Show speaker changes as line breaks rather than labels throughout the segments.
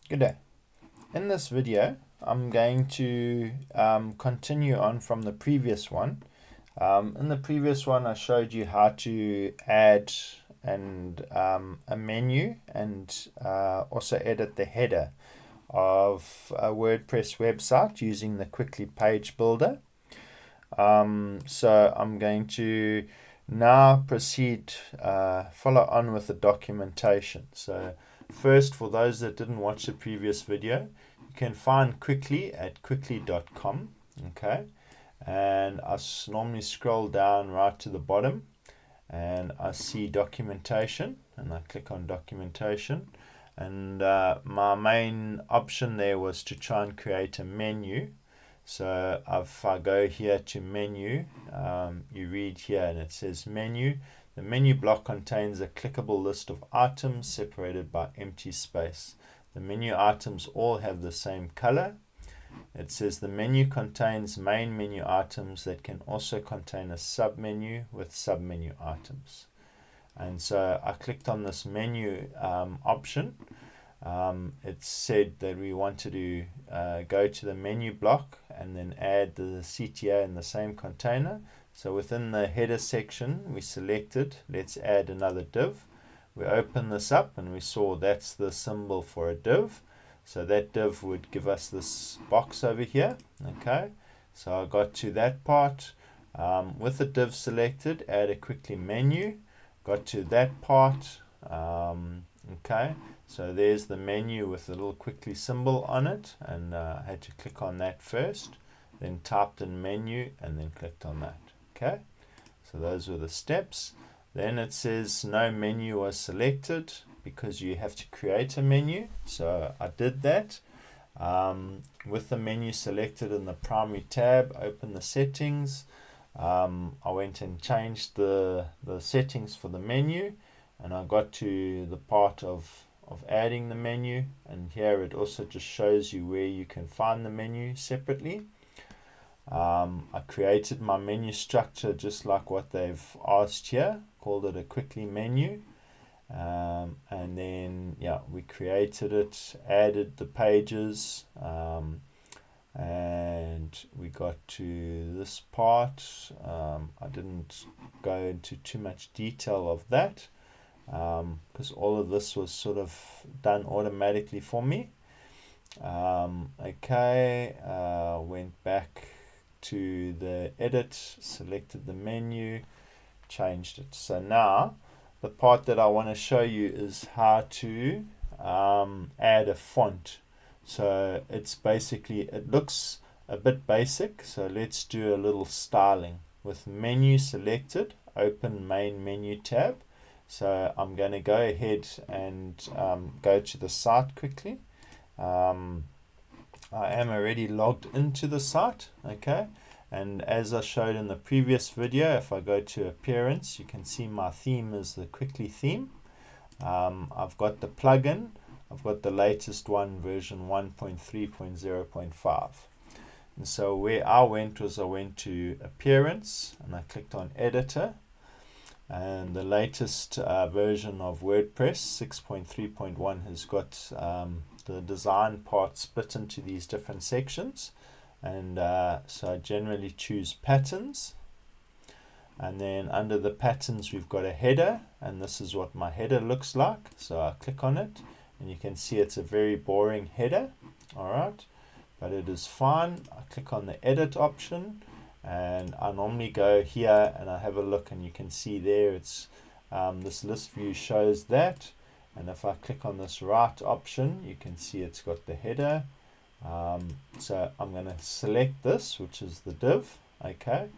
Good day. In this video, I'm going to continue on from the previous one. In the previous one, I showed you how to add a menu and also edit the header of a WordPress website using the Cwicly page builder. So I'm going to now proceed, follow on with the documentation. So first, for those that didn't watch the previous video, you can find Cwicly at cwicly.com. Okay, and I normally scroll down right to the bottom and I see documentation, and I click on documentation, and my main option there was to try and create a menu. So if I go here to menu, you read here and it says menu. The menu block contains a clickable list of items separated by empty space. The menu items all have the same color. It says the menu contains main menu items that can also contain a submenu with submenu items. And so I clicked on this menu option. It said that we wanted to go to the menu block and then add the CTA in the same container. So within the header section, we selected, let's add another div. We open this up and we saw that's the symbol for a div. So that div would give us this box over here. Okay, so I got to that part. With the div selected, add a Cwicly menu. Got to that part. Okay, so there's the menu with the little Cwicly symbol on it, and I had to click on that first, then typed in menu and then clicked on that. Okay, so those were the steps. Then it says no menu was selected because you have to create a menu. So I did that. With the menu selected in the primary tab, open the settings. I went and changed the settings for the menu, and I got to the part of adding the menu, and here it also just shows you where you can find the menu separately. I created my menu structure just like what they've asked here, called it a Cwicly menu, and then we created it, added the pages, and we got to this part. I didn't go into too much detail of that because all of this was sort of done automatically for me. Okay, went back to the edit, selected the menu, changed it. So now the part that I want to show you is how to add a font. So it's basically, it looks a bit basic, so let's do a little styling. With menu selected, open main menu tab. So I'm going to go ahead and go to the site quickly. I am already logged into the site, okay, and as I showed in the previous video, if I go to appearance, you can see my theme is the Cwicly theme. I've got the plugin, I've got the latest one, version 1.3.0.5. And so where I went was I went to appearance and I clicked on editor, and the latest version of WordPress 6.3.1 has got the design part split into these different sections, and so I generally choose patterns, and then under the patterns we've got a header, and this is what my header looks like. So I click on it and you can see it's a very boring header, alright, but it is fine. I click on the edit option and I normally go here and I have a look, and you can see there it's this list view shows that. And if I click on this right option, you can see it's got the header. So I'm going to select this, which is the div. Okay,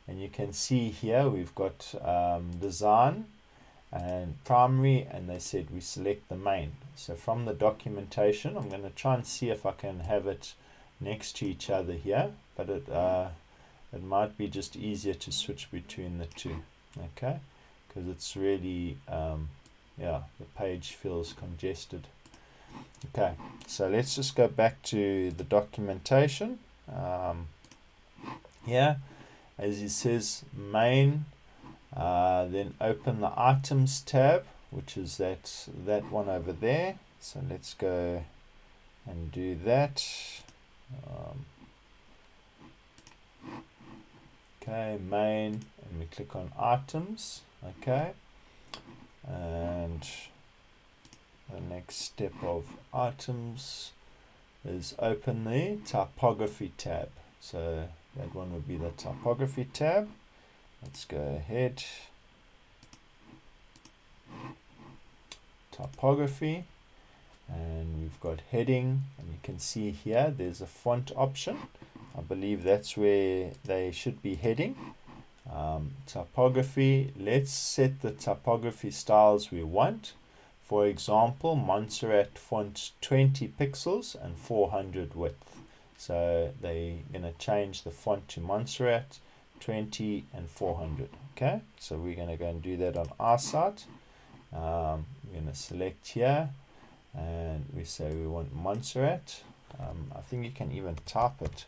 and you can see here we've got design and primary, and they said we select the main. So from the documentation, I'm going to try and see if I can have it next to each other here, but it might be just easier to switch between the two. Okay, because it's really the page feels congested. Okay, so let's just go back to the documentation. Here, as it says, main, then open the items tab, which is that one over there. So let's go and do that. Okay, main, and we click on items. Okay, and the next step of items is open the typography tab. So that one would be the typography tab. Let's go ahead, typography, and we've got heading, and you can see here there's a font option. I believe that's where they should be heading. Typography, let's set the typography styles we want. For example, Montserrat font 20 pixels and 400 width. So they're going to change the font to Montserrat 20 and 400. Okay, so we're going to go and do that on our site. We're going to select here, and we say we want Montserrat. I think you can even type it.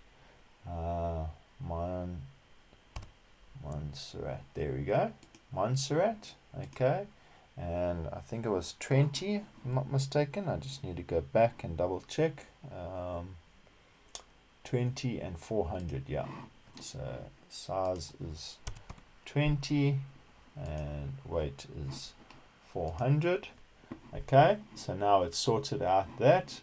Montserrat, there we go, Montserrat. Okay, and I think it was 20, if I'm not mistaken. I just need to go back and double check. 20 and 400, yeah. So size is 20 and weight is 400. Okay, so now it's sorted out that.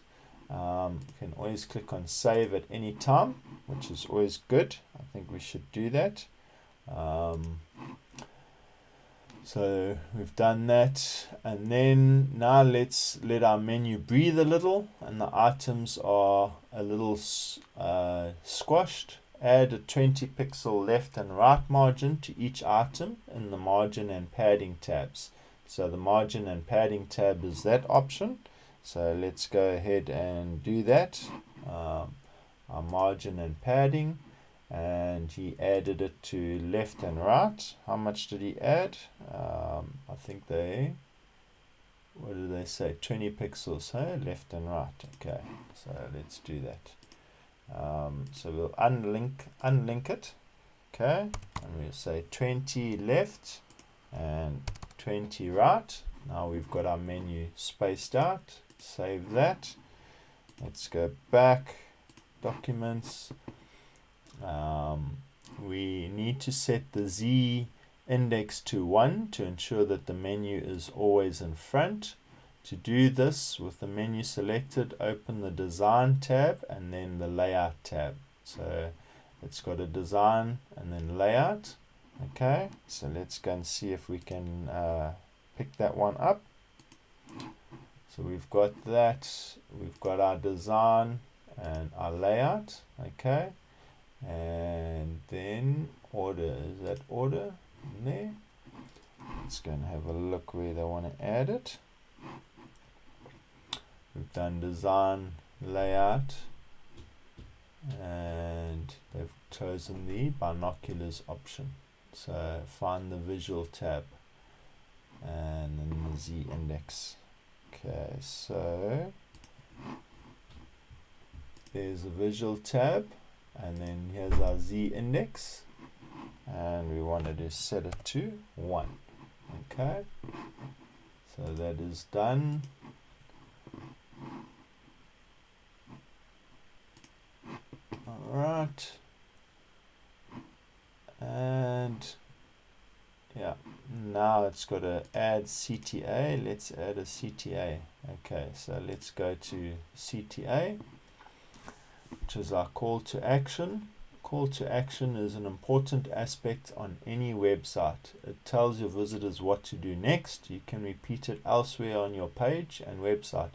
You can always click on save at any time, which is always good. I think we should do that. So we've done that, and then now let's let our menu breathe a little, and the items are a little squashed. Add a 20 pixel left and right margin to each item in the margin and padding tabs. So the margin and padding tab is that option. So let's go ahead and do that. Our margin and padding, and he added it to left and right. How much did he add? I think what did they say? 20 pixels, hey? Left and right. Okay, so let's do that. So we'll unlink it. Okay, and we'll say 20 left and 20 right. Now we've got our menu spaced out. Save that. Let's go back, documents. We need to set the Z index to 1 to ensure that the menu is always in front. To do this, with the menu selected, open the design tab and then the layout tab. So it's got a design and then layout. Okay, so let's go and see if we can pick that one up. So we've got that, we've got our design and our layout. Okay, and then order, is that order in there? Let's go and have a look where they want to add it. We've done design, layout, and they've chosen the binoculars option. So find the visual tab and then the Z index. Okay, so there's a visual tab, and then here's our Z index, and we wanted to set it to 1. Okay, so that is done. Alright, and yeah, now it's got to add CTA. Let's add a CTA. Okay, so let's go to CTA, which is our call to action. Call to action is an important aspect on any website. It tells your visitors what to do next. You can repeat it elsewhere on your page and website,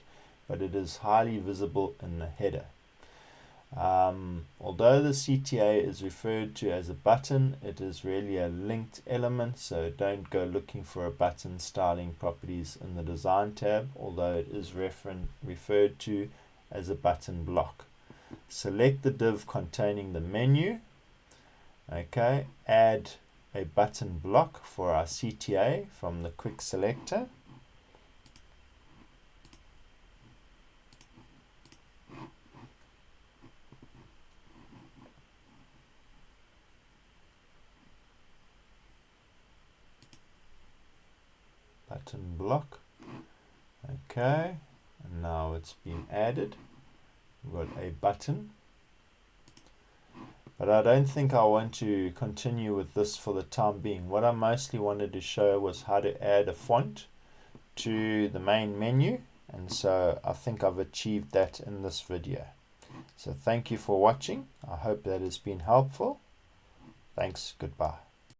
but it is highly visible in the header. Although the CTA is referred to as a button, it is really a linked element, so don't go looking for a button styling properties in the design tab, although it is referred to as a button block. Select the div containing the menu. Okay, add a button block for our CTA from the quick selector. Button block. Okay, and now it's been added. We've got a button. But I don't think I want to continue with this for the time being. What I mostly wanted to show was how to add a font to the main menu. And so I think I've achieved that in this video. So thank you for watching. I hope that has been helpful. Thanks. Goodbye.